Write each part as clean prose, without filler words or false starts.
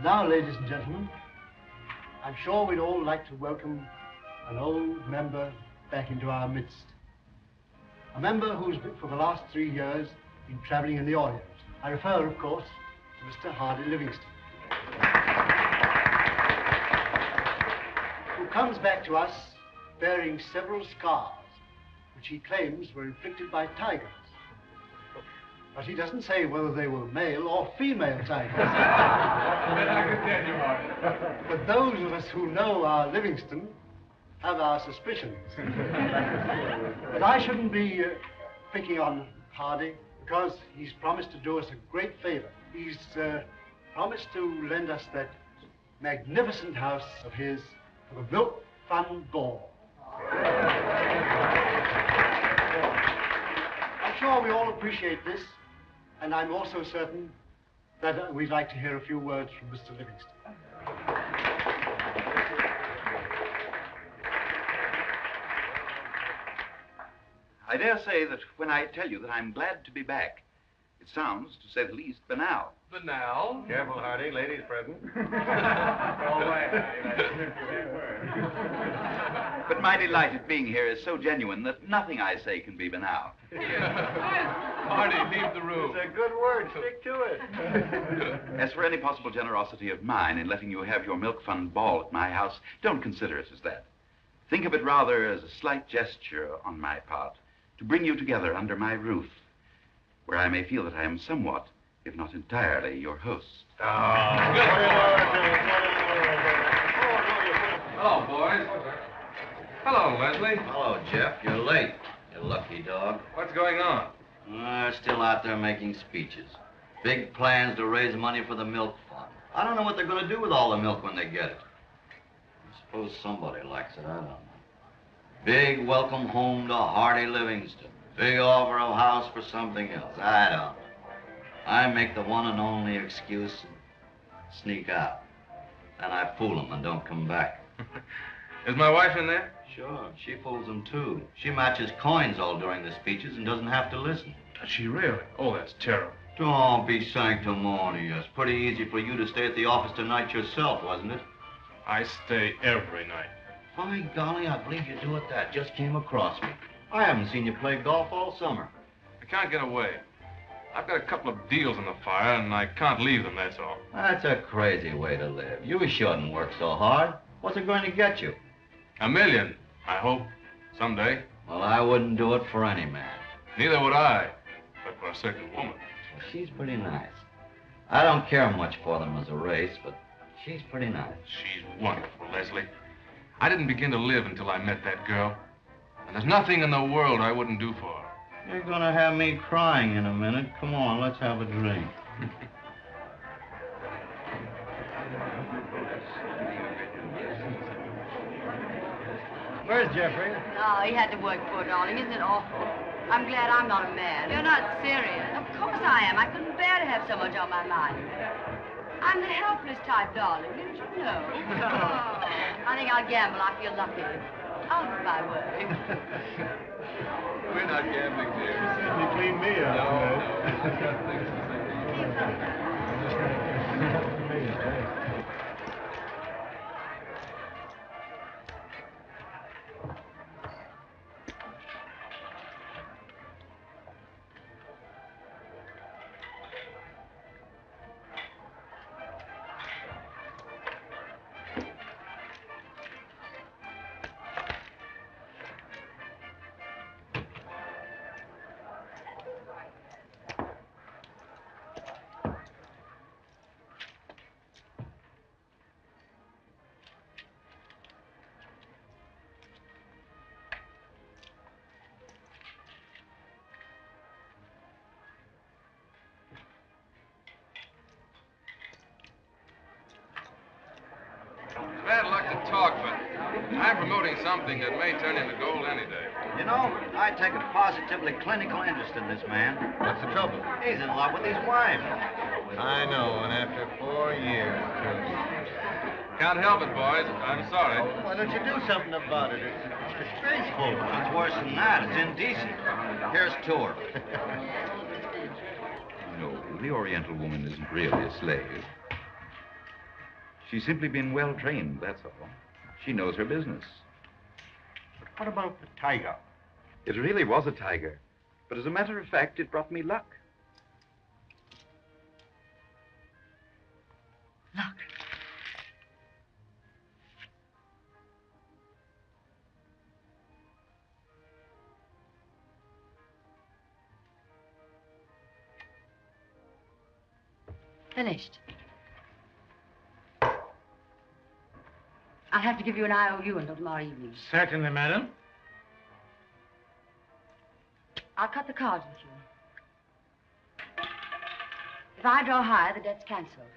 Now, ladies and gentlemen, I'm sure we'd all like to welcome an old member back into our midst. A member who's been, for the last 3 years, been traveling in the Orient. I refer, of course, to Mr. Hardy Livingston, who comes back to us bearing several scars, which he claims were inflicted by tigers. But he doesn't say whether they were male or female tigers. I can tell you, Hardy. But those of us who know our Livingston have our suspicions. But I shouldn't be picking on Hardy, because he's promised to do us a great favor. He's promised to lend us that magnificent house of his for the Milk Fund Ball. I'm sure we all appreciate this, and I'm also certain that we'd like to hear a few words from Mr. Livingston. I dare say that when I tell you that I'm glad to be back, it sounds, to say the least, banal. Banal? Careful, Hardy. Ladies present. But my delight at being here is so genuine that nothing I say can be banal. Hardy, leave the room. It's a good word. Stick to it. As for any possible generosity of mine in letting you have your Milk Fund ball at my house, don't consider it as that. Think of it rather as a slight gesture on my part to bring you together under my roof, where I may feel that I am somewhat, if not entirely, your host. Hello, boys. Hello, Leslie. Hello, Jeff. You're late, you lucky dog. What's going on? Still out there making speeches. Big plans to raise money for the milk fund. I don't know what they're going to do with all the milk when they get it. I suppose somebody likes it. I don't know. Big welcome home to Hardy Livingston. Big offer of house for something else. I don't know. I make the one and only excuse and sneak out. Then I fool them and don't come back. Is my wife in there? Sure, she fools them too. She matches coins all during the speeches and doesn't have to listen. Does she really? Oh, that's terrible. Don't be sanctimonious. Pretty easy for you to stay at the office tonight yourself, wasn't it? I stay every night. By golly, I believe you do at that. Just came across me. I haven't seen you play golf all summer. I can't get away. I've got a couple of deals in the fire, and I can't leave them, that's all. That's a crazy way to live. You shouldn't work so hard. What's it going to get you? $1 million, I hope, someday. Well, I wouldn't do it for any man. Neither would I, but for a certain woman. Well, she's pretty nice. I don't care much for them as a race, but she's pretty nice. She's wonderful, Leslie. I didn't begin to live until I met that girl. And there's nothing in the world I wouldn't do for her. You're gonna have me crying in a minute. Come on, let's have a drink. Where's Jeffrey? Oh, he had to work, poor darling. Isn't it awful? I'm glad I'm not a man. You're not serious. Of course I am. I couldn't bear to have so much on my mind. I'm the helpless type, darling. Didn't you know? Oh, I think I'll gamble. I feel lucky. I'll do my way. We're not gambling, dear. You cleaned me up. No. I've got things to say. Bad luck to talk, but I'm promoting something that may turn into gold any day. You know, I take a positively clinical interest in this man. What's the trouble? He's in love with his wife. I know, and after 4 years, too. Can't help it, boys. I'm sorry. Why don't you do something about it? It's disgraceful. It's worse than that. It's indecent. Here's to her. No, the Oriental woman isn't really a slave. She's simply been well trained, that's all. She knows her business. But what about the tiger? It really was a tiger. But as a matter of fact, it brought me luck. Luck. Finished. I'll have to give you an IOU until tomorrow evening. Certainly, madam. I'll cut the cards with you. If I draw higher, the debt's canceled.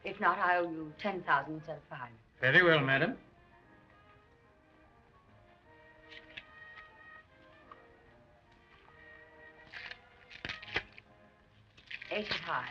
If not, I owe you 10,000 instead of 5. Very well, madam. Ace is high.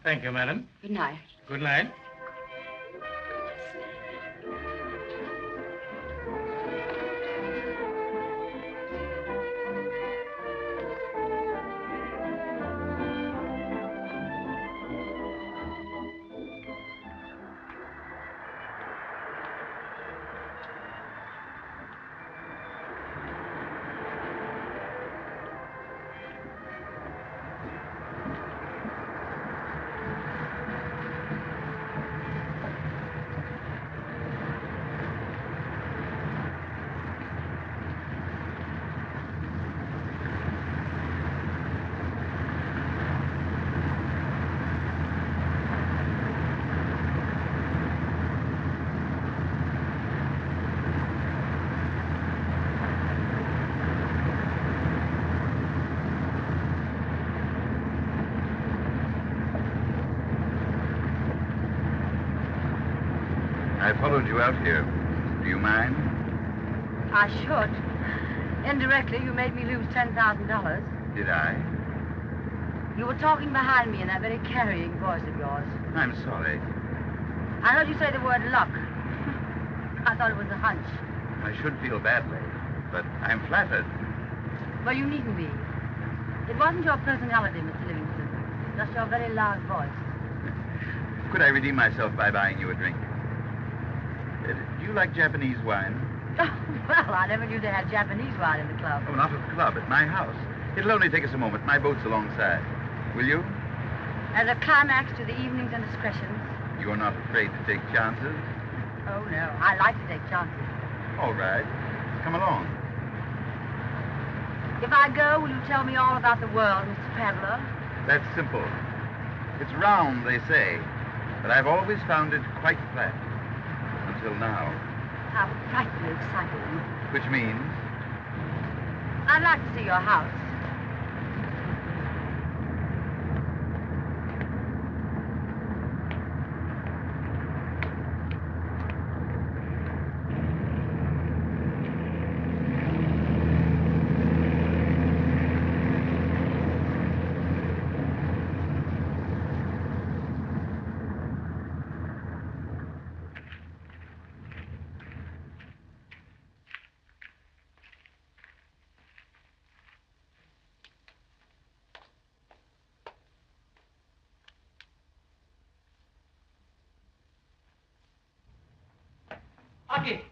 Thank you, madam. Good night. Good night. I followed you out here. Do you mind? I should. Indirectly, you made me lose $10,000. Did I? You were talking behind me in that very carrying voice of yours. I'm sorry. I heard you say the word luck. I thought it was a hunch. I should feel badly, but I'm flattered. Well, you needn't be. It wasn't your personality, Mr. Livingston. Just your very loud voice. Could I redeem myself by buying you a drink? Do you like Japanese wine? Oh, well, I never knew they had Japanese wine in the club. Oh, not at the club, at my house. It'll only take us a moment. My boat's alongside. Will you? As a climax to the evening's indiscretions. You're not afraid to take chances? Oh, no. I like to take chances. All right. Come along. If I go, will you tell me all about the world, Mr. Peddler? That's simple. It's round, they say, but I've always found it quite flat. Until now. How frightfully exciting. Which means? I'd like to see your house. Ake!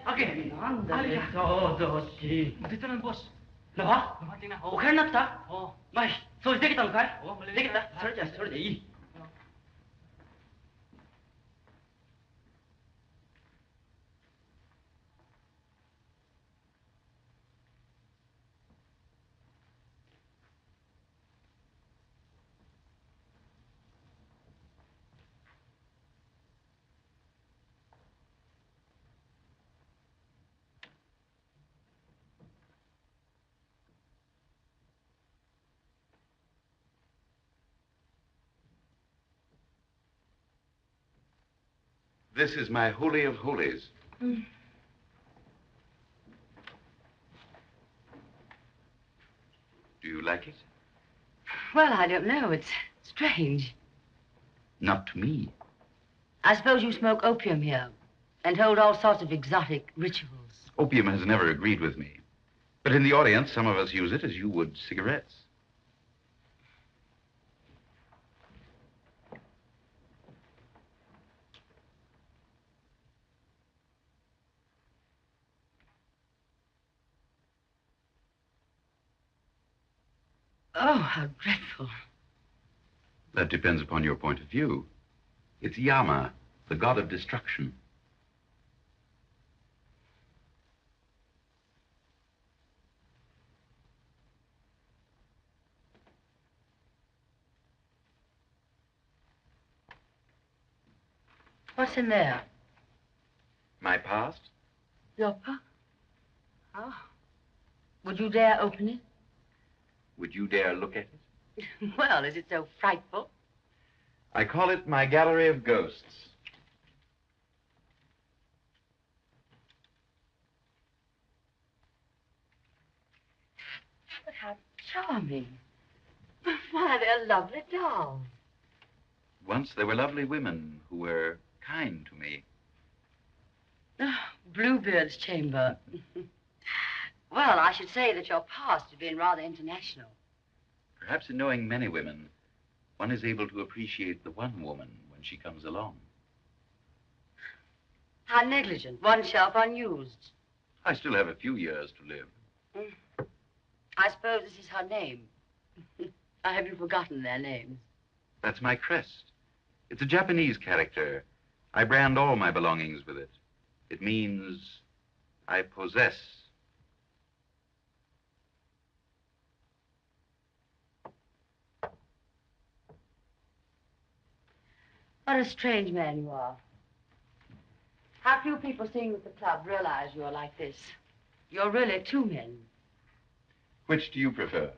Ake! Ándale, todo, sí. Dito na, boss. Lawa? Dumating na. Okay na ta? Oo. May, soできたのかい？できた？それじゃそれでいい。This is my holy of holies. Mm. Do you like it? Well, I don't know. It's strange. Not to me. I suppose you smoke opium here and hold all sorts of exotic rituals. Opium has never agreed with me. But in the audience, some of us use it as you would cigarettes. Oh, how dreadful. That depends upon your point of view. It's Yama, the god of destruction. What's in there? My past? Your past? Oh. Would you dare open it? Would you dare look at it? Well, is it so frightful? I call it my gallery of ghosts. But how charming. Why, they're lovely dolls. Once there were lovely women who were kind to me. Oh, Bluebeard's chamber. Well, I should say that your past has been rather international. Perhaps in knowing many women, one is able to appreciate the one woman when she comes along. How negligent. One shelf unused. I still have a few years to live. I suppose this is her name. I have you forgotten their names? That's my crest. It's a Japanese character. I brand all my belongings with it. It means I possess. What a strange man you are. How few people seeing at the club realize you're like this. You're really two men. Which do you prefer?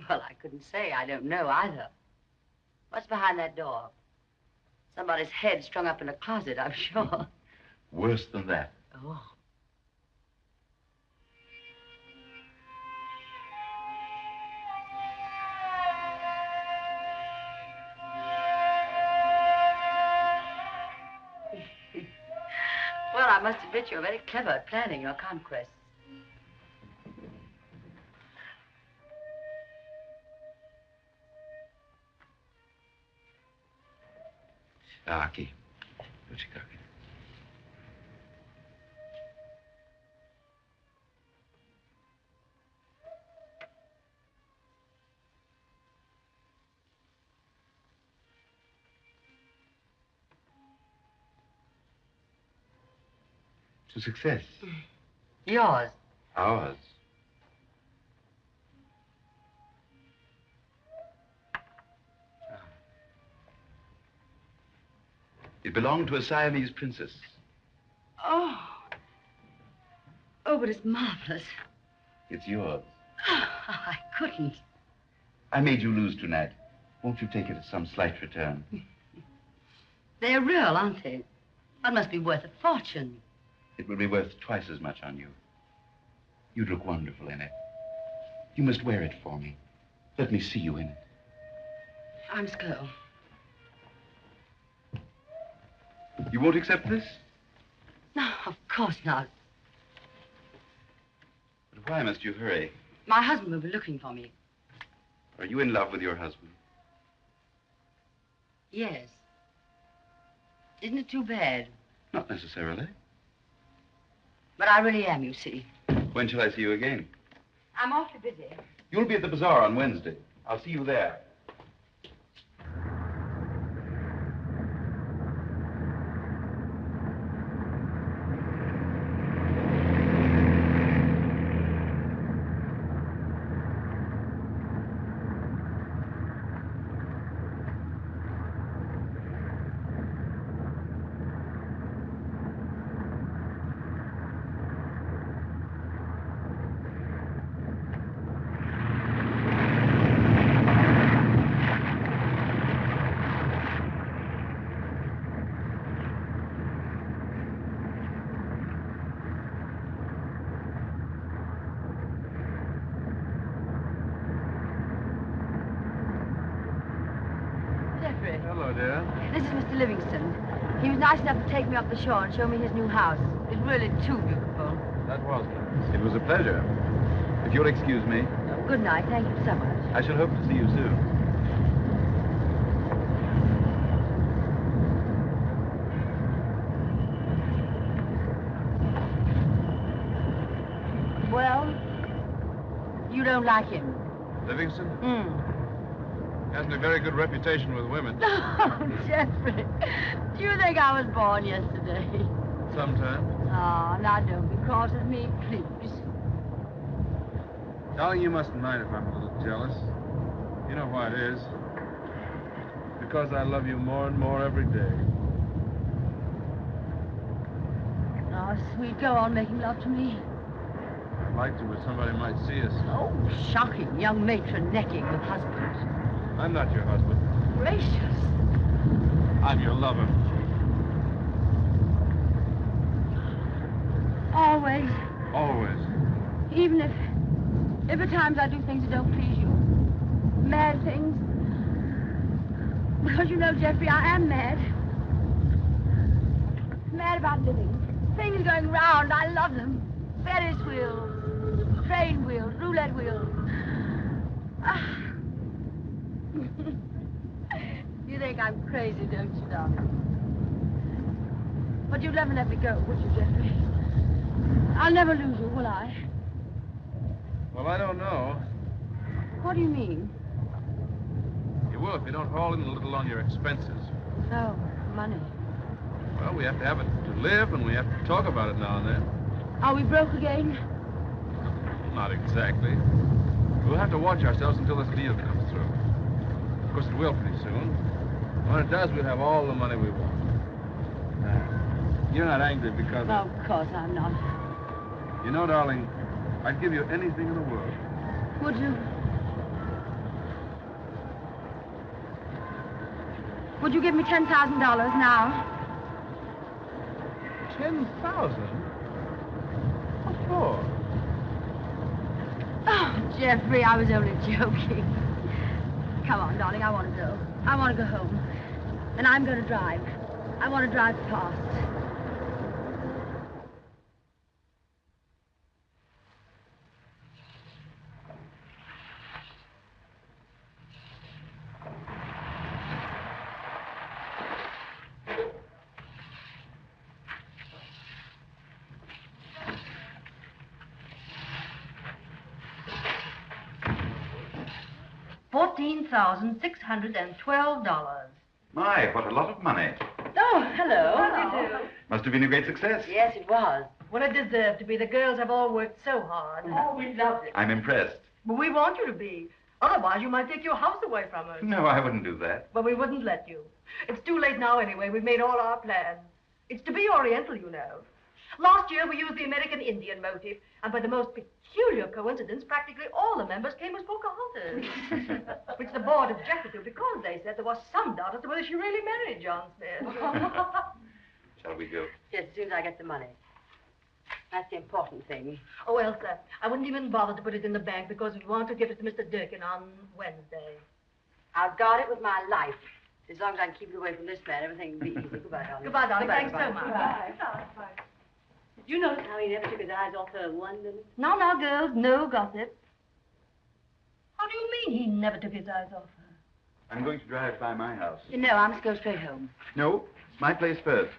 Well, I couldn't say. I don't know either. What's behind that door? Somebody's head strung up in a closet, I'm sure. Worse than that. Oh. Well, I must admit you're very clever at planning your conquests. Aki. Uchikaki. To success. Yours. Ours. It belonged to a Siamese princess. Oh. Oh, but it's marvelous. It's yours. I couldn't. I made you lose tonight. Won't you take it as some slight return? They're real, aren't they? One must be worth a fortune. It will be worth twice as much on you. You'd look wonderful in it. You must wear it for me. Let me see you in it. I'm slow. You won't accept this? No, of course not. But why must you hurry? My husband will be looking for me. Are you in love with your husband? Yes. Isn't it too bad? Not necessarily. But I really am, you see. When shall I see you again? I'm awfully busy. You'll be at the bazaar on Wednesday. I'll see you there. Jeffrey. Hello, dear. This is Mr. Livingston. He was nice enough to take me up the shore and show me his new house. It's really too beautiful. That was nice. It was a pleasure. If you'll excuse me, Oh, good night. Thank you so much. I shall hope to see you soon. Well, you don't like him. Livingston? Hmm. Hasn't a very good reputation with women. Oh, Jeffrey. Do you think I was born yesterday? Sometimes. Oh, now don't be cross with me, please. Darling, you mustn't mind if I'm a little jealous. You know why it is. Because I love you more and more every day. Oh, sweet, go on making love to me. I'd like to, but somebody might see us. Oh, shocking. Young matron necking with husband. I'm not your husband. Gracious. I'm your lover. Always. Always. Even if at times I do things that don't please you. Mad things. Because you know, Jeffrey, I am mad. Mad about living. Things going round, I love them. Ferris wheels, train wheels, roulette wheels. Ah. You think I'm crazy, don't you, darling? But you'd never let me go, would you, Jeffrey? I'll never lose you, will I? Well, I don't know. What do you mean? You will if you don't haul in a little on your expenses. Oh, money. Well, we have to have it to live, and we have to talk about it now and then. Are we broke again? Not exactly. We'll have to watch ourselves until this deal comes through. Of course, it will pretty soon. When it does, we'll have all the money we want. You're not angry because... No, of course I'm not. You know, darling, I'd give you anything in the world. Would you? Would you give me $10,000 now? 10,000? What for? Oh, Jeffrey, I was only joking. Come on, darling, I want to go. I want to go home. And I'm going to drive. I want to drive fast. $14,612. My, what a lot of money. Oh, hello. Hello. Must have been a great success. Yes, it was. Well, it deserved to be. The girls have all worked so hard. Oh, we loved it. I'm impressed. But we want you to be. Otherwise, you might take your house away from us. No, I wouldn't do that. But we wouldn't let you. It's too late now anyway. We've made all our plans. It's to be Oriental, you know. Last year, we used the American Indian motif, and by the most peculiar coincidence, practically all the members came as Pocahontas, which the board objected to because they said there was some doubt as to whether she really married John Smith. Shall we go? Yes, as soon as I get the money. That's the important thing. Oh, Elsa, I wouldn't even bother to put it in the bank because we want to give it to Mr. Durkin on Wednesday. I'll guard it with my life. As long as I can keep it away from this man, everything will be easy. Goodbye, darling. Goodbye, darling. Thanks so much. Bye. Did you notice how he never took his eyes off her 1 minute? No, girls, no gossip. How do you mean he never took his eyes off her? I'm going to drive by my house. No, I must go straight home. No, my place first.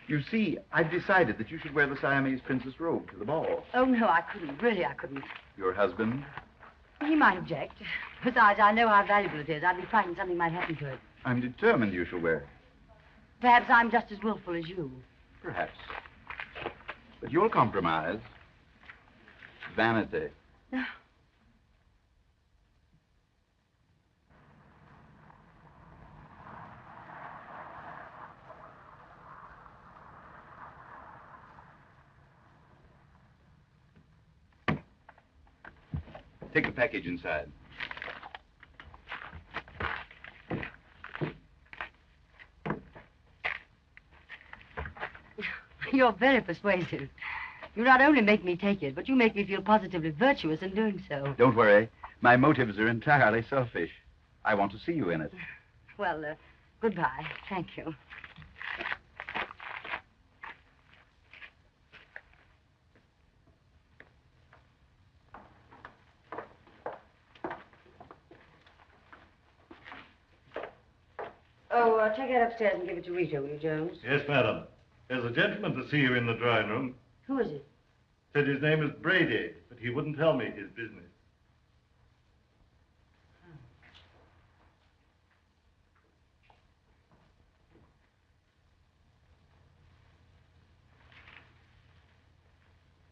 You see, I've decided that you should wear the Siamese princess robe to the ball. Oh, no, I couldn't. Really, I couldn't. Your husband? He might object. Besides, I know how valuable it is. I'd be frightened something might happen to it. I'm determined you shall wear it. Perhaps I'm just as willful as you. Perhaps. But you'll compromise. Vanity. Take the package inside. You're very persuasive. You not only make me take it, but you make me feel positively virtuous in doing so. Don't worry. My motives are entirely selfish. I want to see you in it. Well, goodbye. Thank you. Oh, take that upstairs and give it to Rita, will you, Jones? Yes, madam. There's a gentleman to see you in the drawing room. Who is it? Said his name is Brady, but he wouldn't tell me his business.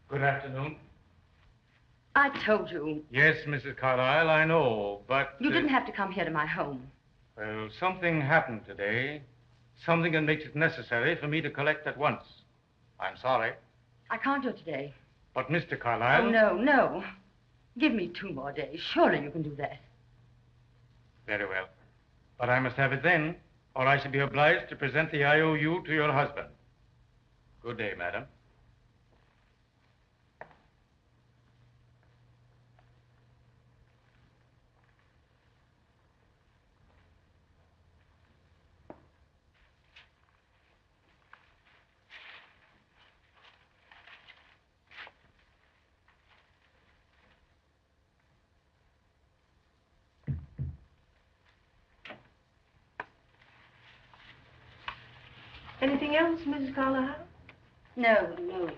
Good afternoon. I told you. Yes, Mrs. Carlyle, I know, but... You didn't have to come here to my home. Well, something happened today. Something that makes it necessary for me to collect at once. I'm sorry. I can't do it today. But, Mr. Carlyle... Oh, no. Give me 2 more days. Surely you can do that. Very well. But I must have it then, or I shall be obliged to present the IOU to your husband. Good day, madam. Anything else, Mrs. Carlyle? No.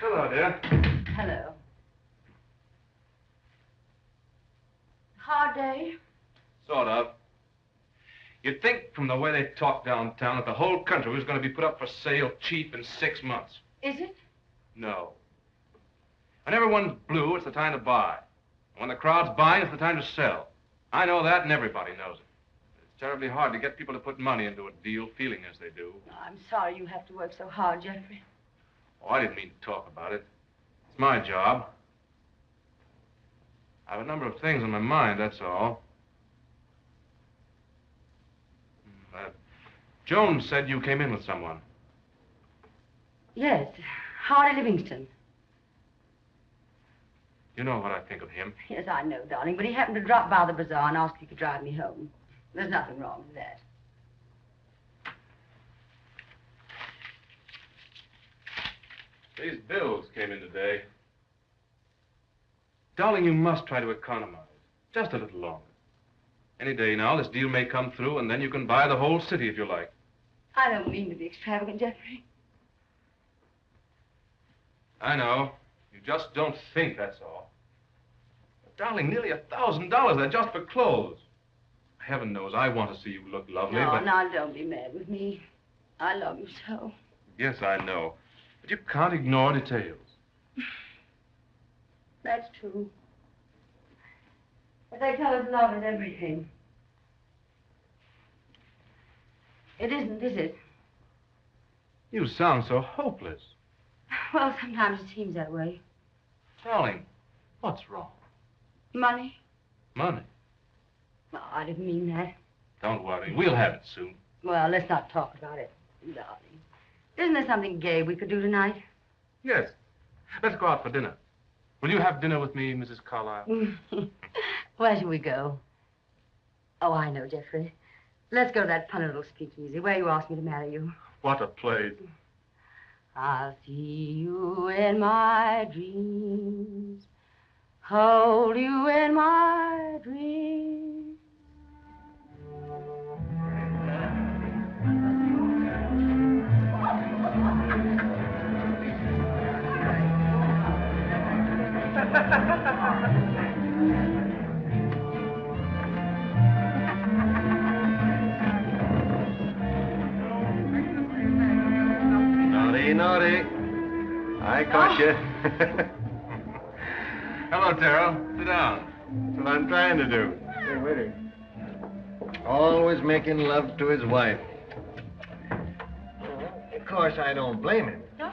Hello, dear. Hello. Hard day? Sort of. You'd think from the way they talk downtown that the whole country was going to be put up for sale cheap in 6 months. Is it? No. When everyone's blue, it's the time to buy. When the crowd's buying, it's the time to sell. I know that, and everybody knows it. It's terribly hard to get people to put money into a deal, feeling as they do. Oh, I'm sorry you have to work so hard, Jeffrey. Oh, I didn't mean to talk about it. It's my job. I have a number of things on my mind, that's all. Jones said you came in with someone. Yes, Hardy Livingston. You know what I think of him. Yes, I know, darling, but he happened to drop by the bazaar and asked if he could drive me home. There's nothing wrong with that. These bills came in today. Darling, you must try to economize. Just a little longer. Any day now, this deal may come through, and then you can buy the whole city if you like. I don't mean to be extravagant, Jeffrey. I know. You just don't think, that's all. But darling, nearly $1,000 there just for clothes. Heaven knows I want to see you look lovely, No, but... now don't be mad with me. I love you so. Yes, I know. But you can't ignore details. That's true. But they tell us love is everything. It isn't, is it? You sound so hopeless. Well, sometimes it seems that way. Darling, what's wrong? Money? Money. No, I didn't mean that. Don't worry. We'll have it soon. Well, let's not talk about it, darling. Isn't there something gay we could do tonight? Yes. Let's go out for dinner. Will you have dinner with me, Mrs. Carlyle? Where shall we go? Oh, I know, Jeffrey. Let's go to that funny little speakeasy where you asked me to marry you. What a place. I'll see you in my dreams, hold you in my dreams. I caught you. Hello, Terrell. Sit down. That's what I'm trying to do. Hey, waiter. Always making love to his wife. Of course, I don't blame him. No.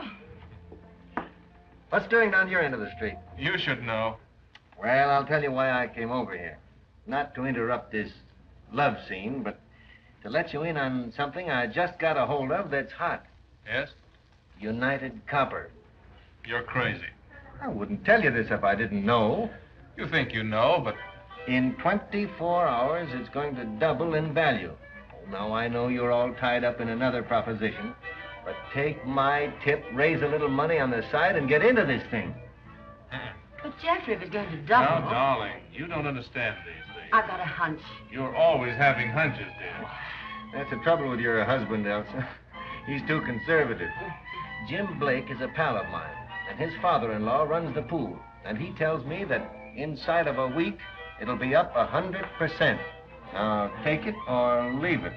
What's doing down your end of the street? You should know. Well, I'll tell you why I came over here. Not to interrupt this love scene, but to let you in on something I just got a hold of that's hot. Yes? United Copper. You're crazy. I wouldn't tell you this if I didn't know. You think you know, but... In 24 hours, it's going to double in value. Now, I know you're all tied up in another proposition, but take my tip, raise a little money on the side, and get into this thing. But Jeffrey, if it's going to double... Now, darling, you don't understand these things. I've got a hunch. You're always having hunches, dear. That's the trouble with your husband, Elsa. He's too conservative. Jim Blake is a pal of mine, and his father-in-law runs the pool. And he tells me that inside of a week, it'll be up 100%. Now, take it or leave it.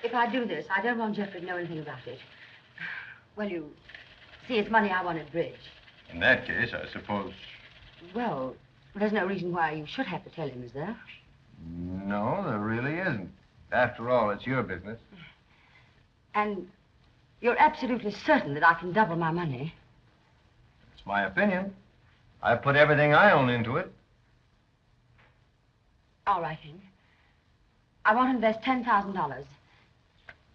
If I do this, I don't want Jeffrey to know anything about it. Well, you see, it's money I won at bridge. In that case, I suppose... Well, there's no reason why you should have to tell him, is there? No, there really isn't. After all, it's your business. And you're absolutely certain that I can double my money? It's my opinion. I put everything I own into it. All right, then. I want to invest $10,000.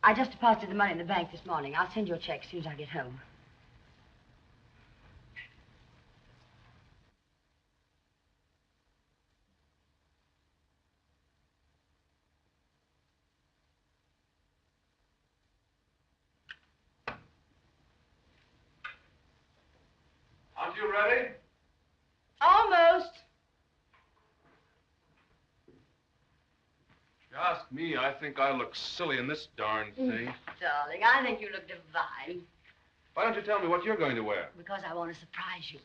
I just deposited the money in the bank this morning. I'll send you a check as soon as I get home. Aren't you ready? Almost. If you ask me, I think I look silly in this darn thing. Darling, I think you look divine. Why don't you tell me what you're going to wear? Because I want to surprise you.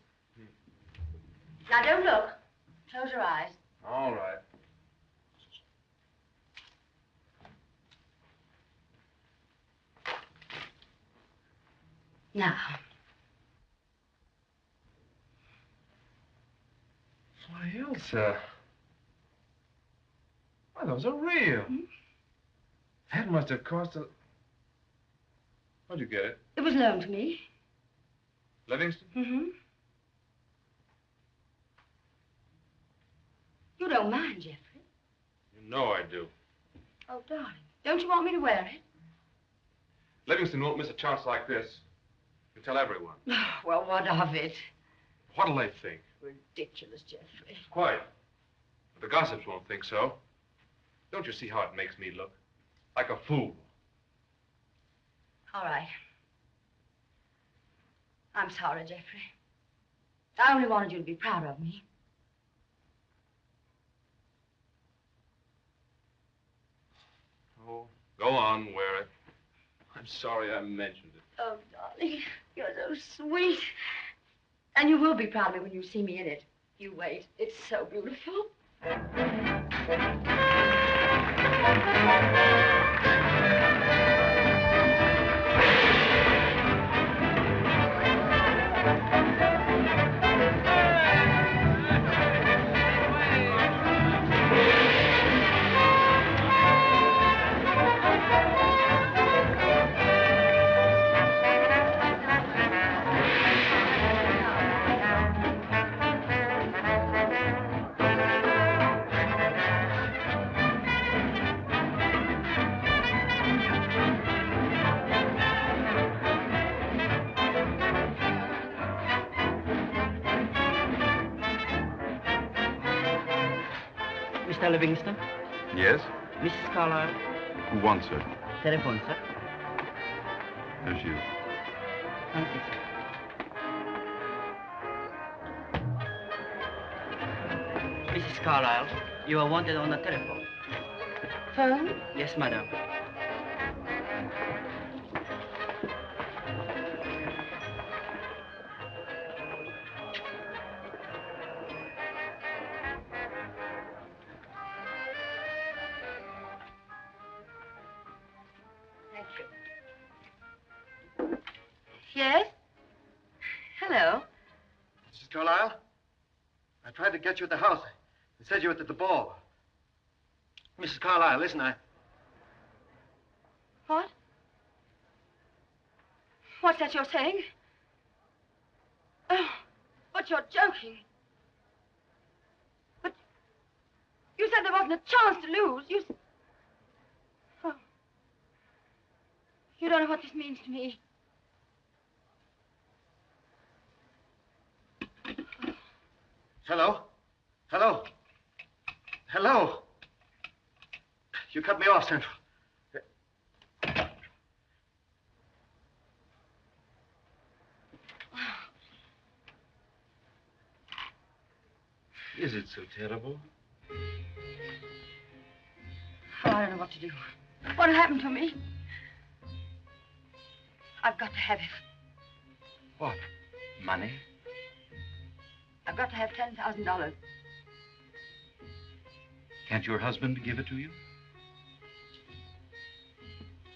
Now, don't look. Close your eyes. All right. Now. Why, Elsa. Why, those are real. That must have cost a... How'd you get it? It was loaned to me. Livingston? Mm-hmm. You don't mind, Jeffrey? You know I do. Oh, darling, don't you want me to wear it? Livingston won't miss a chance like this. You tell everyone. Well, what of it? What'll they think? Ridiculous, Jeffrey. Quite. But the gossips won't think so. Don't you see how it makes me look? Like a fool. All right. I'm sorry, Jeffrey. I only wanted you to be proud of me. Oh, go on, wear it. I'm sorry I mentioned it. Oh, darling, you're so sweet. And you will be proud of me when you see me in it. You wait. It's so beautiful. Mr. Livingston? Yes? Mrs. Carlyle? Who wants her? Telephone, sir. There she is. Thank you, sir. Mrs. Carlyle, you are wanted on the telephone. Phone? Yes, madam. Thank you. Yes? Hello. Mrs. Carlyle, I tried to get you at the house. They said you were at the ball. Mrs. Carlyle, listen, What? What's that you're saying? Oh, but you're joking. But you said there wasn't a chance to lose. Oh. You don't know what this means to me. Hello? Hello? Hello? You cut me off, Central. Is it so terrible? Oh, I don't know what to do. What'll happen to me? I've got to have it. What? Money? I've got to have $10,000. Can't your husband give it to you?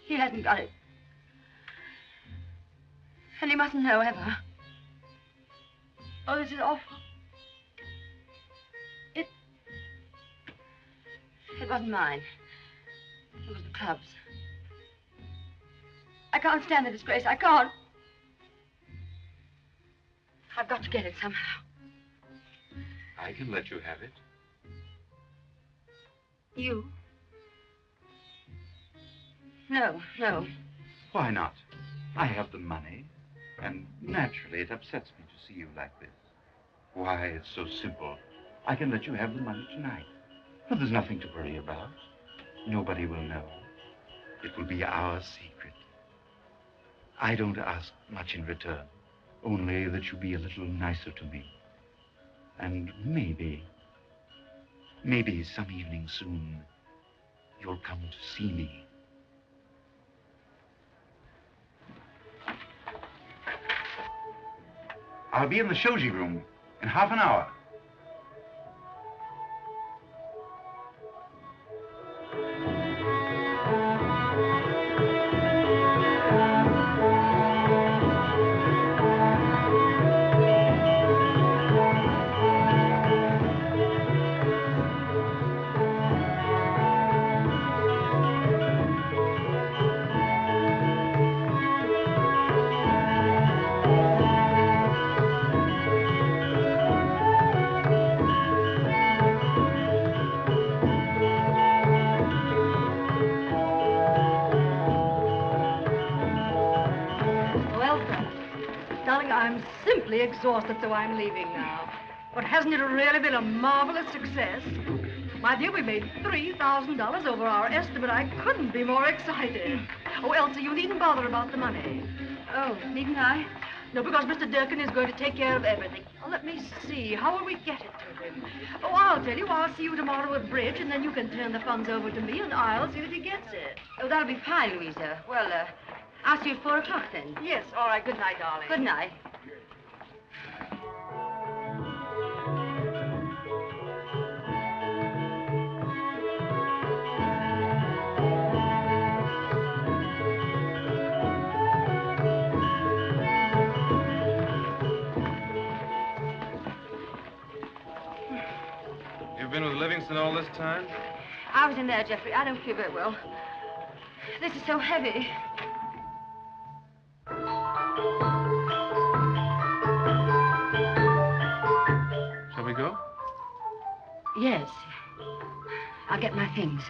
He hasn't got it. And he mustn't know ever. Oh, this is awful. It wasn't mine. It was the club's. I can't stand the disgrace. I can't. I've got to get it somehow. I can let you have it. You? No, no. Why not? I have the money, and naturally it upsets me to see you like this. Why, it's so simple. I can let you have the money tonight. But there's nothing to worry about. Nobody will know. It will be our secret. I don't ask much in return, only that you be a little nicer to me. And maybe some evening soon, you'll come to see me. I'll be in the shoji room in half an hour. I'm simply exhausted, so I'm leaving now. But hasn't it really been a marvelous success? My dear, we made $3,000 over our estimate. I couldn't be more excited. Oh, Elsa, you needn't bother about the money. Oh, needn't I? No, because Mr. Durkin is going to take care of everything. Now, let me see. How will we get it to him? Oh, I'll tell you. I'll see you tomorrow at bridge, and then you can turn the funds over to me, and I'll see that he gets it. Oh, that'll be fine, Louisa. Well, I'll see you at 4 o'clock then. Yes, all right. Good night, darling. Good night. You've been with Livingston all this time? I was in there, Jeffrey. I don't feel very well. This is so heavy. Shall we go? Yes. I'll get my things.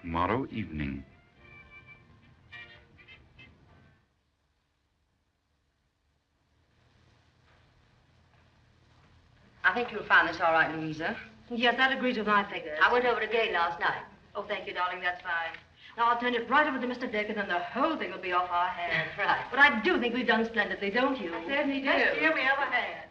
tomorrow evening. I think you'll find this all right, Louisa. Yes, that agrees with my figures. I went over to Gay last night. Oh, thank you, darling. That's fine. Now, I'll turn it right over to Mr. Dick, and then the whole thing will be off our hands. Right. But I do think we've done splendidly, don't you? I certainly do. Best year we ever had.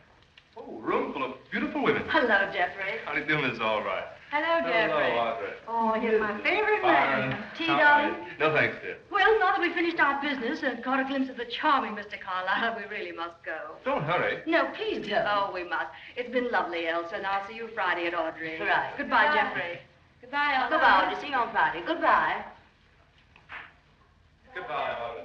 Oh, room full of beautiful women. Hello, Jeffrey. How do you do, Mrs. Albright? Hello, Jeffrey. Hello, Audrey. Oh, here's my favorite man. Tea, darling? No, thanks, dear. Well, now that we've finished our business and caught a glimpse of the charming Mr. Carlyle, we really must go. Don't hurry. No, please don't. Oh, we must. It's been lovely, Elsa, and I'll see you Friday at Audrey. Right. Goodbye, Jeffrey. Goodbye, Elsa. Goodbye, Audrey. See you on Friday. Goodbye. Goodbye, Audrey.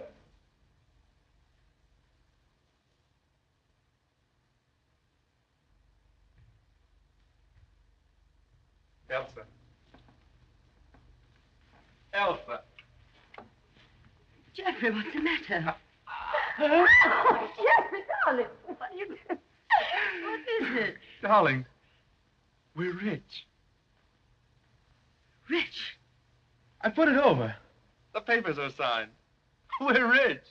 Elsa. Elsa. Jeffrey, what's the matter? Oh, Jeffrey, darling, what are you doing? What is it? Darling, we're rich. Rich? I put it over. The papers are signed. We're rich.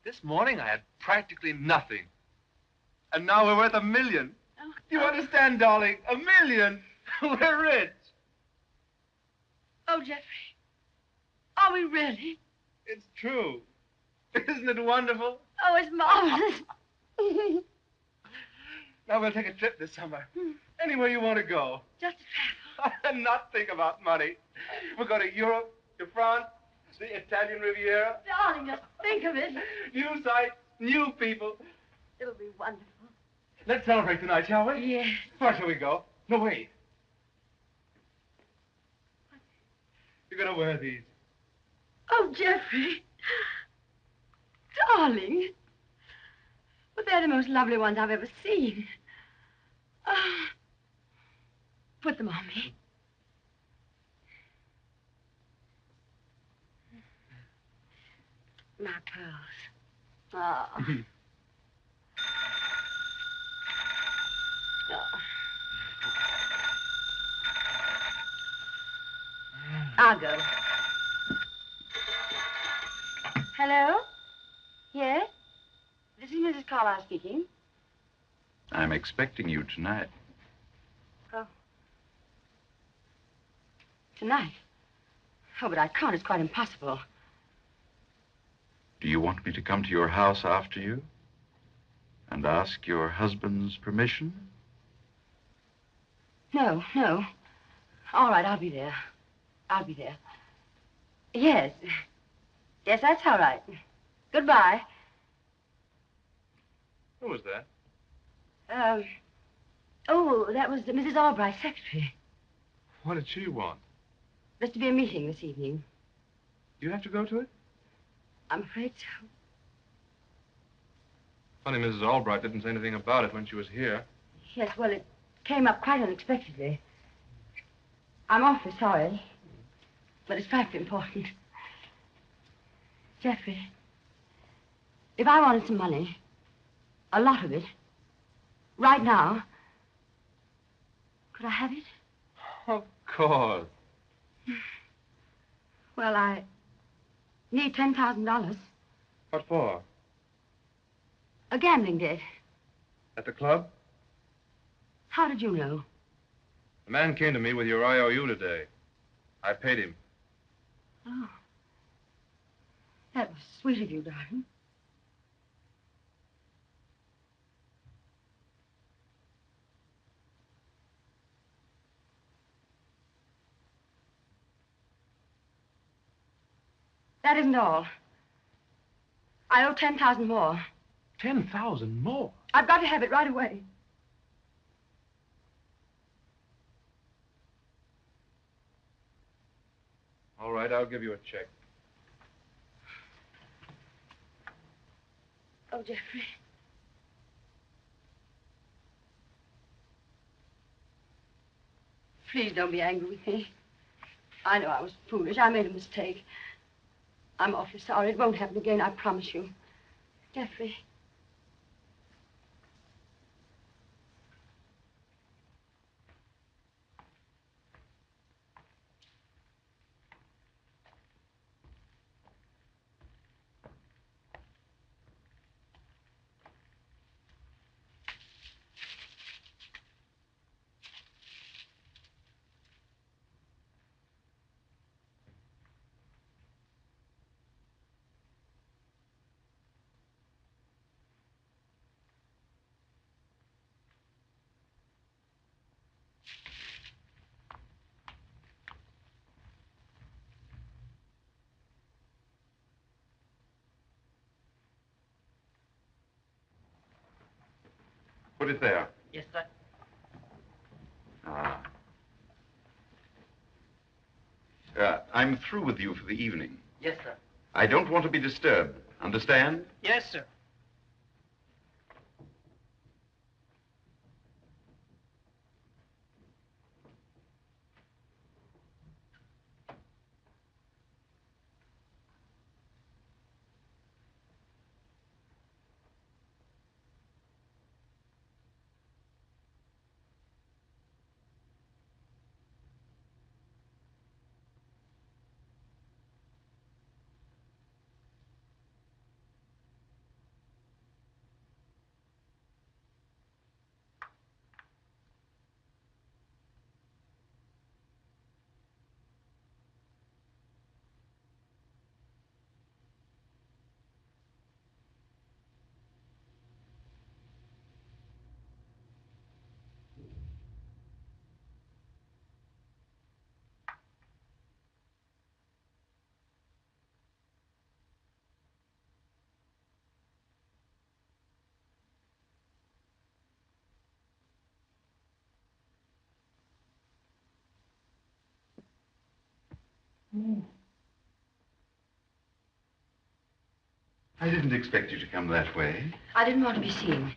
This morning I had practically nothing. And now we're worth $1 million. Oh, Do you understand, darling? $1 million. We're rich. Oh, Jeffrey. Are we really? It's true. Isn't it wonderful? Oh, it's marvelous. Now we'll take a trip this summer. Anywhere you want to go. Just to travel. And not think about money. We'll go to Europe, to France, the Italian Riviera. Darling, just think of it. New sights, new people. It'll be wonderful. Let's celebrate tonight, shall we? Yes. Where shall we go? No, wait. You're going to wear these. Oh, Jeffrey. Darling. Well, they're the most lovely ones I've ever seen. Oh. Put them on me. My pearls. Oh. Oh. I'll go. Hello? Yes? This is Mrs. Carlyle speaking. I'm expecting you tonight. Oh. Tonight? Oh, but I can't. It's quite impossible. Do you want me to come to your house after you? And ask your husband's permission? No, no. All right, I'll be there. I'll be there. Yes. Yes, that's all right. Goodbye. Who was that? Oh, that was Mrs. Albright's secretary. What did she want? There's to be a meeting this evening. You have to go to it? I'm afraid so. Funny Mrs. Albright didn't say anything about it when she was here. Yes, well, it came up quite unexpectedly. I'm awfully sorry, but it's frightfully important. Jeffrey, if I wanted some money, a lot of it, right now, could I have it? Of course. Well, I need $10,000. What for? A gambling debt. At the club? How did you know? The man came to me with your IOU today. I paid him. Oh. That was sweet of you, darling. That isn't all. I owe 10,000 more. 10,000 more? I've got to have it right away. All right, I'll give you a check. Oh, Jeffrey. Please don't be angry with me. I know I was foolish. I made a mistake. I'm awfully sorry. It won't happen again, I promise you. Jeffrey. Put it there. Yes, sir. Ah. I'm through with you for the evening. Yes, sir. I don't want to be disturbed. Understand? Yes, sir. I didn't expect you to come that way. I didn't want to be seen.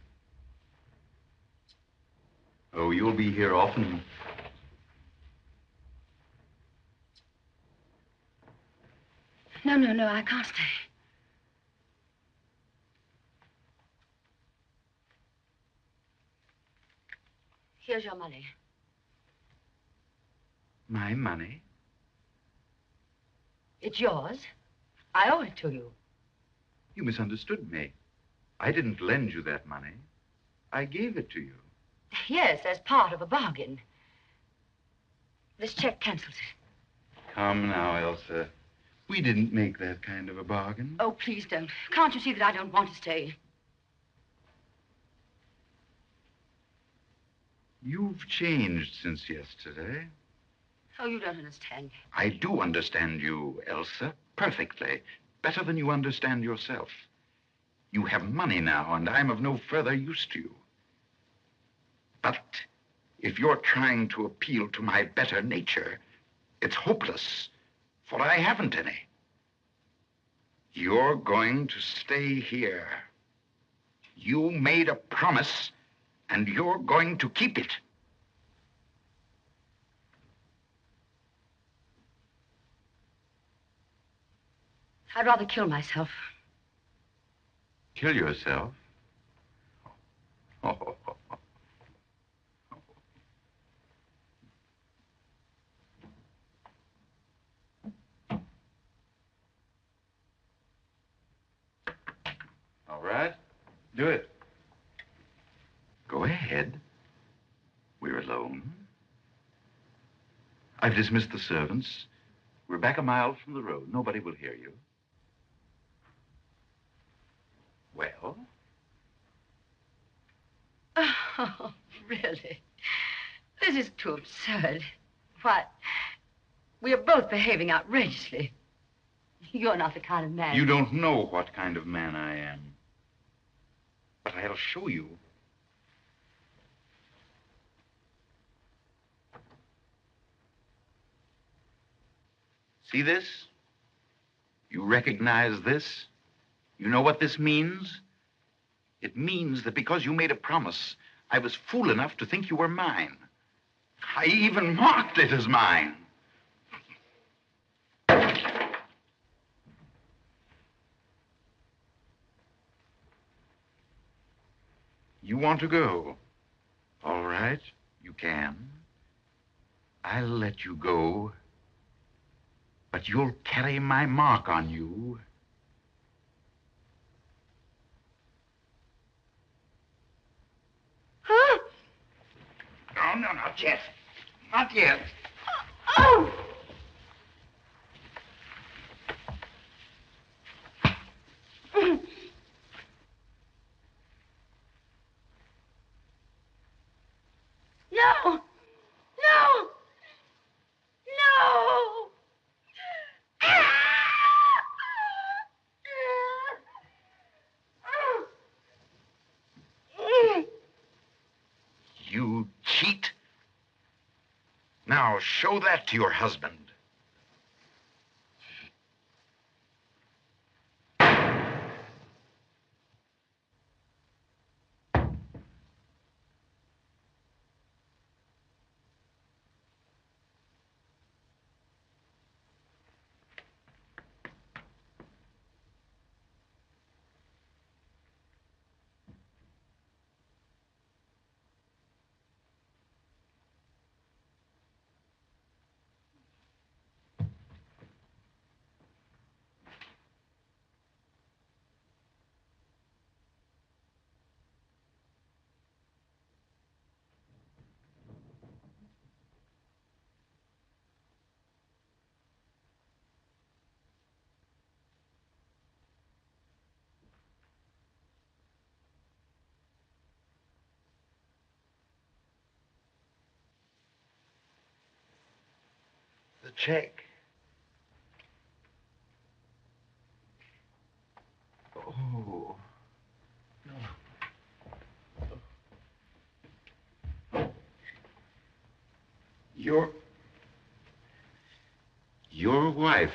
Oh, you'll be here often. No, I can't stay. Here's your money. My money? It's yours. I owe it to you. You misunderstood me. I didn't lend you that money. I gave it to you. Yes, as part of a bargain. This check cancels it. Come now, Elsa. We didn't make that kind of a bargain. Oh, please don't. Can't you see that I don't want to stay? You've changed since yesterday. Oh, you don't understand. I do understand you, Elsa, perfectly. Better than you understand yourself. You have money now, and I'm of no further use to you. But if you're trying to appeal to my better nature, it's hopeless, for I haven't any. You're going to stay here. You made a promise, and you're going to keep it. I'd rather kill myself. Kill yourself? Oh. All right. Do it. Go ahead. We're alone. I've dismissed the servants. We're back a mile from the road. Nobody will hear you. Well? Oh, really? This is too absurd. Why, we are both behaving outrageously. You're not the kind of man... You don't know what kind of man I am. But I'll show you. See this? You recognize this? You know what this means? It means that because you made a promise, I was fool enough to think you were mine. I even marked it as mine. You want to go? All right, you can. I'll let you go. But you'll carry my mark on you. Huh? No, not yet. Not yet. Oh! No! No! No! Now, show that to your husband. The check. Oh. Your wife.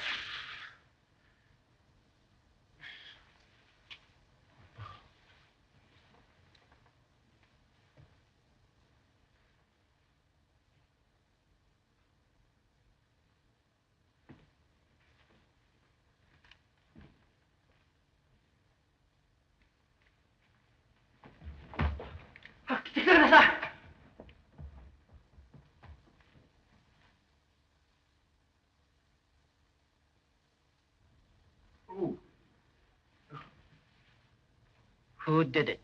Who did it?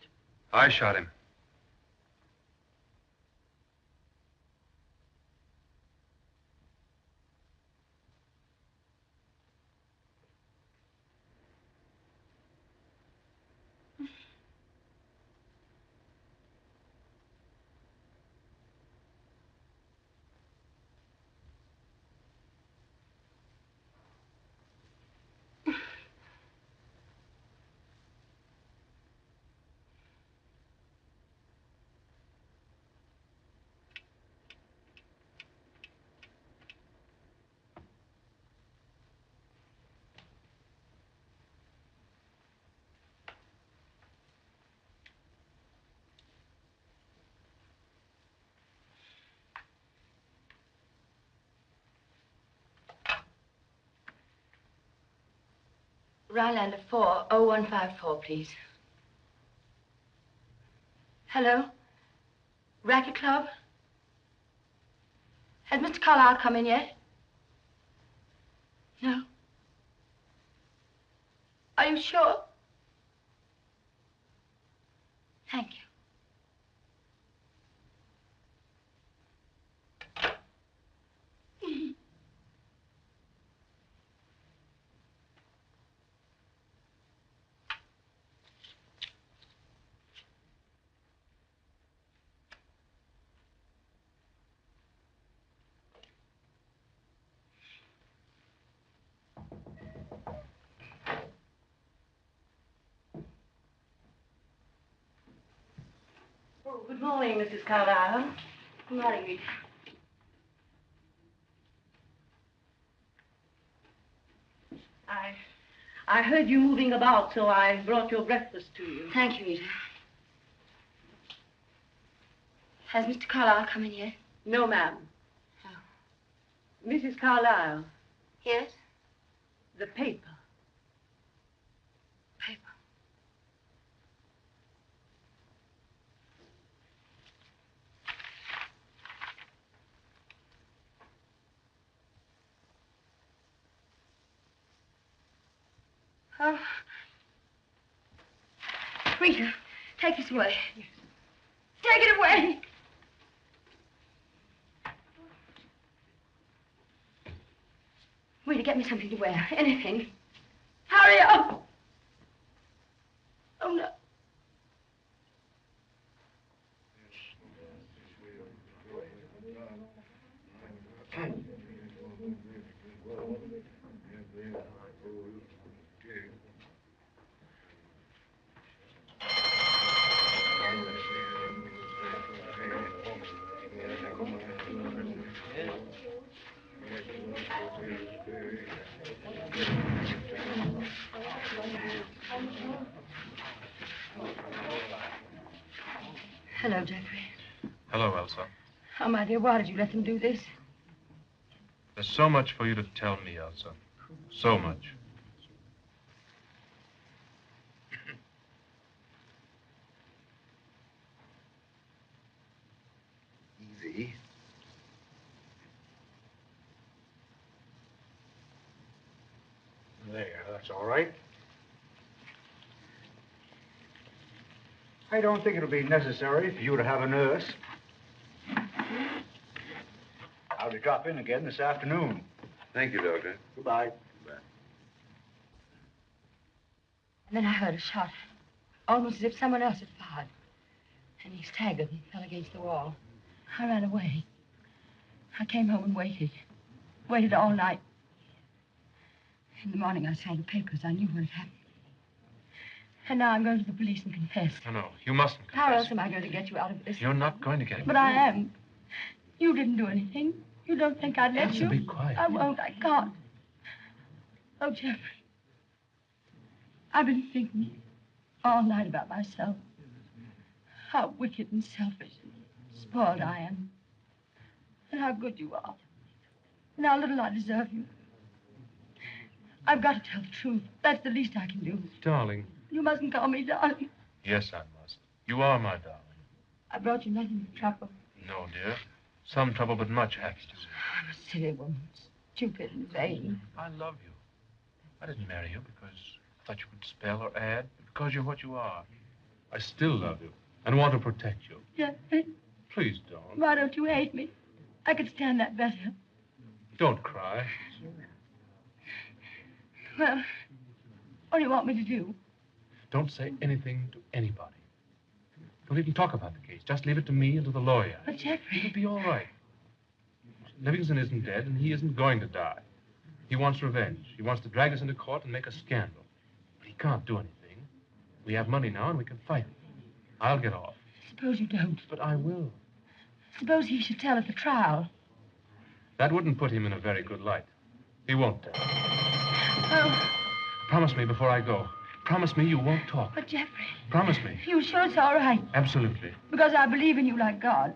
I shot him. Rhinelander 40154, please. Hello? Racket Club? Has Mr. Carlyle come in yet? No? Are you sure? Thank you. Oh, good morning, Mrs. Carlyle. Good morning, Rita. I heard you moving about, so I brought your breakfast to you. Thank you, Rita. Has Mr. Carlyle come in yet? No, ma'am. Oh. Mrs. Carlyle. Yes? The paper. Paper. Oh. Rita, take this away. Yes. Take it away. Rita, get me something to wear. Anything. Hurry up. Oh, no. Hello, Jeffrey. Hello, Elsa. Oh, my dear, why did you let them do this? There's so much for you to tell me, Elsa. So much. Easy. There, that's all right. I don't think it'll be necessary for you to have a nurse. I'll be dropping in again this afternoon. Thank you, Doctor. Goodbye. And then I heard a shot, almost as if someone else had fired. And he staggered and fell against the wall. I ran away. I came home and waited. Waited all night. In the morning, I saw the papers. I knew what had happened. And now I'm going to the police and confess. No, you mustn't confess. How else am I going to get you out of this? You're not going to get me. But I am. You didn't do anything. You don't think I'd let Elsa, you? be quiet. I won't. I can't. Oh, Jeffrey. I've been thinking all night about myself. How wicked and selfish and spoiled I am. And how good you are. And how little I deserve you. I've got to tell the truth. That's the least I can do. Darling. You mustn't call me darling. Yes, I must. You are my darling. I brought you nothing but trouble. No, dear. Some trouble, but much happiness. I'm a silly woman. Stupid and vain. I love you. I didn't marry you because I thought you could spell or add, but because you're what you are. I still love you and want to protect you. Jeffrey. Please don't. Why don't you hate me? I could stand that better. Don't cry. Well, what do you want me to do? Don't say anything to anybody. Don't even talk about the case. Just leave it to me and to the lawyer. But, Jeffrey... It'll be all right. Livingston isn't dead, and he isn't going to die. He wants revenge. He wants to drag us into court and make a scandal. But he can't do anything. We have money now, and we can fight it. I'll get off. Suppose you don't. But I will. Suppose he should tell at the trial. That wouldn't put him in a very good light. He won't tell. Oh. Promise me before I go. Promise me you won't talk. But, Jeffrey... Promise me. You sure it's all right? Absolutely. Because I believe in you like God.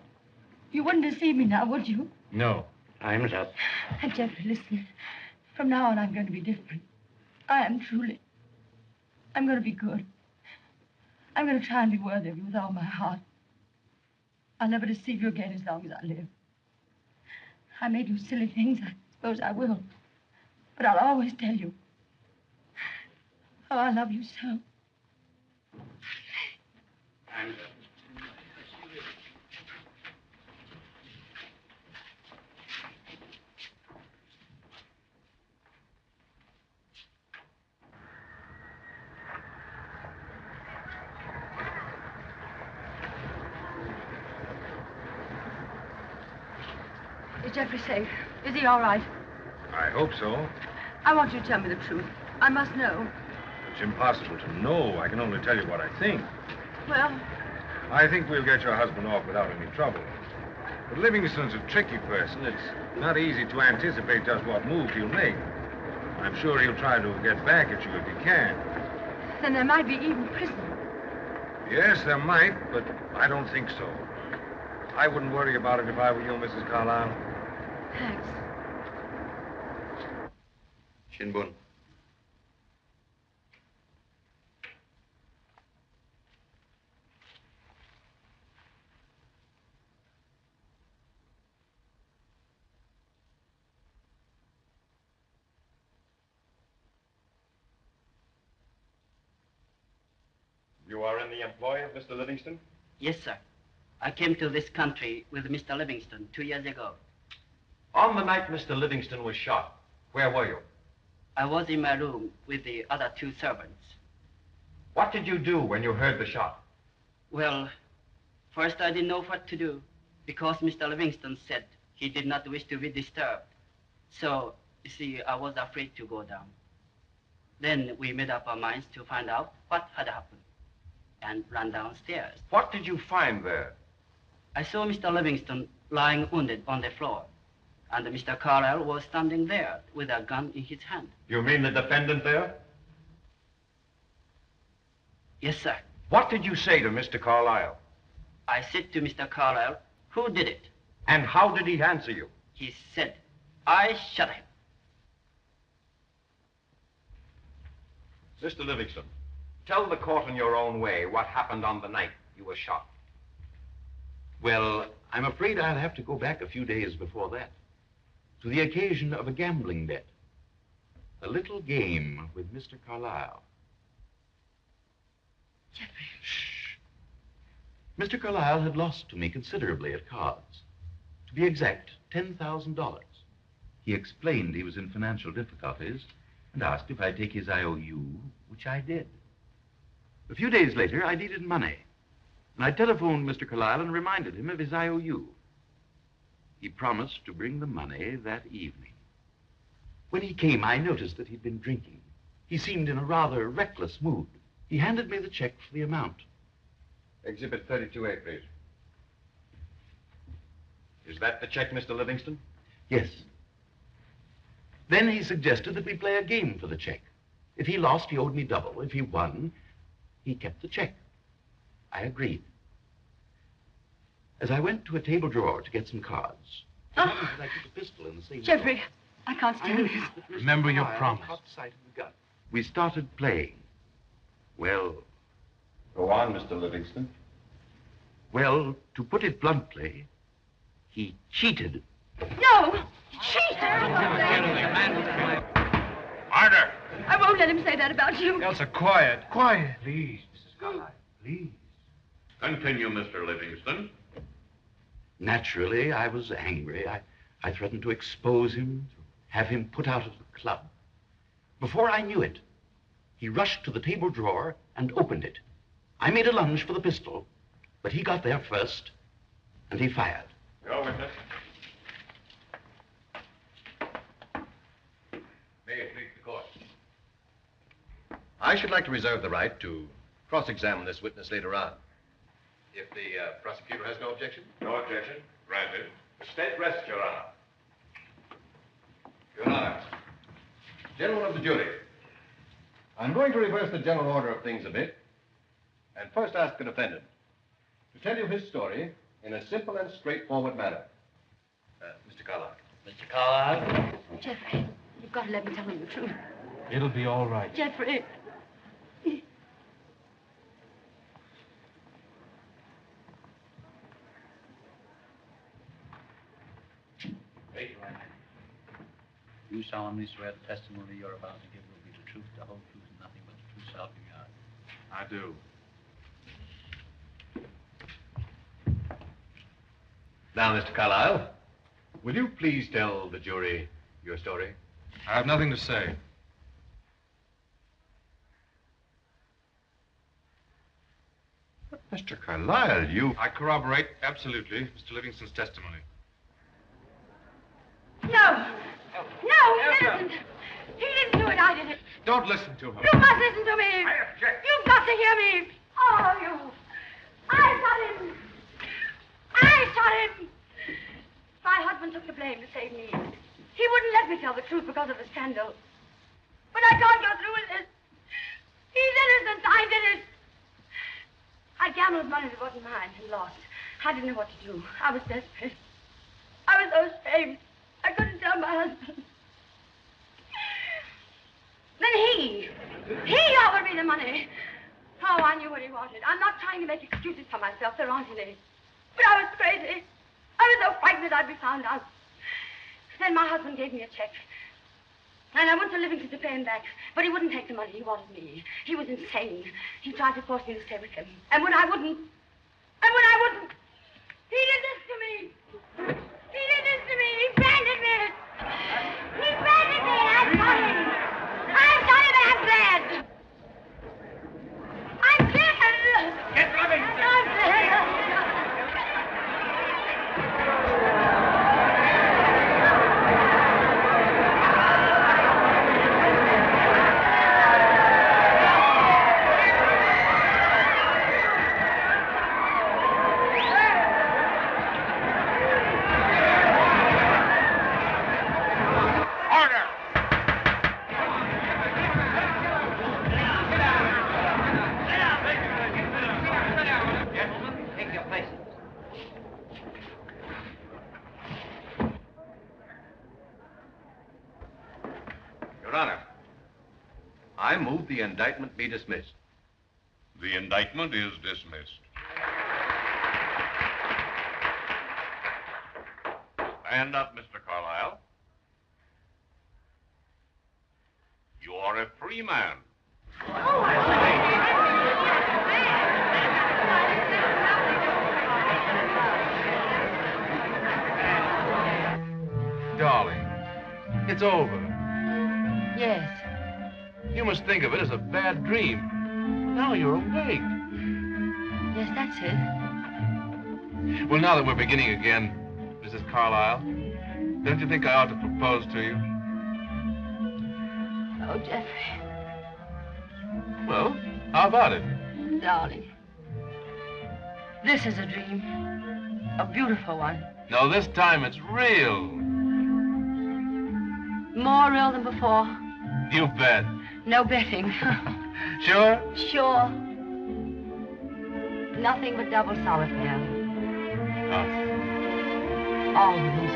You wouldn't deceive me now, would you? No. Time's up. And, Jeffrey, listen. From now on, I'm going to be different. I am truly. I'm going to be good. I'm going to try and be worthy of you with all my heart. I'll never deceive you again as long as I live. I may do silly things. I suppose I will. But I'll always tell you. Oh, I love you so. Is Jeffrey safe? Is he all right? I hope so. I want you to tell me the truth. I must know. It's impossible to know. I can only tell you what I think. Well, I think we'll get your husband off without any trouble. But Livingston's a tricky person. It's not easy to anticipate just what move he'll make. I'm sure he'll try to get back at you if he can. then there might be even prison. Yes, there might, but I don't think so. I wouldn't worry about it if I were you, Mrs. Carlyle. Thanks. Shinbun. You are in the employ of Mr. Livingston? Yes, sir. I came to this country with Mr. Livingston 2 years ago. On the night Mr. Livingston was shot, where were you? I was in my room with the other 2 servants. What did you do when you heard the shot? Well, first I didn't know what to do because Mr. Livingston said he did not wish to be disturbed. So, you see, I was afraid to go down. Then we made up our minds to find out what had happened and ran downstairs. What did you find there? I saw Mr. Livingston lying wounded on the floor. And Mr. Carlyle was standing there with a gun in his hand. You mean the defendant there? Yes, sir. What did you say to Mr. Carlyle? I said to Mr. Carlyle, who did it? And how did he answer you? He said, I shot him. Mr. Livingston, tell the court in your own way what happened on the night you were shot. Well, I'm afraid I'll have to go back a few days before that, to the occasion of a gambling bet. A little game with Mr. Carlyle. Jeffrey. Shh. Mr. Carlyle had lost to me considerably at cards. To be exact, $10,000. He explained he was in financial difficulties and asked if I'd take his IOU, which I did. A few days later, I needed money, and I telephoned Mr. Carlyle and reminded him of his IOU. He promised to bring the money that evening. When he came, I noticed that he'd been drinking. He seemed in a rather reckless mood. He handed me the check for the amount. Exhibit 32A, please. Is that the check, Mr. Livingston? Yes. Then he suggested that we play a game for the check. If he lost, he owed me double. If he won, he kept the check. I agreed. As I went to a table drawer to get some cards, it happened that I took a pistol in the same Jeffrey, drawer. I can't stand this. Remember your promise. Caught sight of the gun. We started playing. Well... Go on, Mr. Livingston. Well, to put it bluntly, he cheated. No! Cheater! Harder! I won't let him say that about you. Elsa, quiet. Quiet. Please, Mrs. Carlyle, please. Continue, Mr. Livingston. Naturally, I was angry. I threatened to expose him, to have him put out of the club. Before I knew it, he rushed to the table drawer and opened it. I made a lunge for the pistol, but he got there first, and he fired. Go, witness. May it please the court. I should like to reserve the right to cross-examine this witness later on. If the prosecutor has no objection? No objection. Granted. The state rests, Your Honor. Your Honor. Gentlemen of the jury, I'm going to reverse the general order of things a bit and first ask the defendant to tell you his story in a simple and straightforward manner. Mr. Carlyle. Mr. Carlyle? Jeffrey, you've got to let me tell him the truth. It'll be all right. Jeffrey. You solemnly swear the testimony you're about to give will be the truth, the whole truth, and nothing but the true self you are. I do. Now, Mr. Carlyle, will you please tell the jury your story? I have nothing to say. Mr. Carlyle, you... I corroborate absolutely Mr. Livingston's testimony. No! No, he didn't. He didn't do it, I did it. Don't listen to him. You must listen to me. I object. You've got to hear me. All of you. I shot him. I shot him. My husband took the blame to save me. He wouldn't let me tell the truth because of the scandal. But I can't go through with this. He's innocent. I did it. I gambled money that wasn't mine and lost. I didn't know what to do. I was desperate. I was so ashamed. I couldn't tell my husband. Then he offered me the money. Oh, I knew what he wanted. I'm not trying to make excuses for myself. There aren't any. But I was crazy. I was so frightened that I'd be found out. Then my husband gave me a check. And I went to Livingston to pay him back. But he wouldn't take the money. He wanted me. He was insane. He tried to force me to stay with him. And when I wouldn't, he did this to me. He did this to me. He branded me. He branded me and I shot him. I shot him and I'm glad. I'm glad. Get Livingston. I'm glad. Your Honor, I move the indictment be dismissed. The indictment is dismissed. Stand up, Mr. Carlyle. You are a free man. Darling, it's over. Yes. You must think of it as a bad dream. Now you're awake. Yes, that's it. Well, now that we're beginning again, Mrs. Carlyle, don't you think I ought to propose to you? Oh, Jeffrey. Well, how about it? Darling. This is a dream. A beautiful one. No, this time it's real. More real than before. You bet. No betting. Sure? Sure. Nothing but double solitaire. Oh. Always.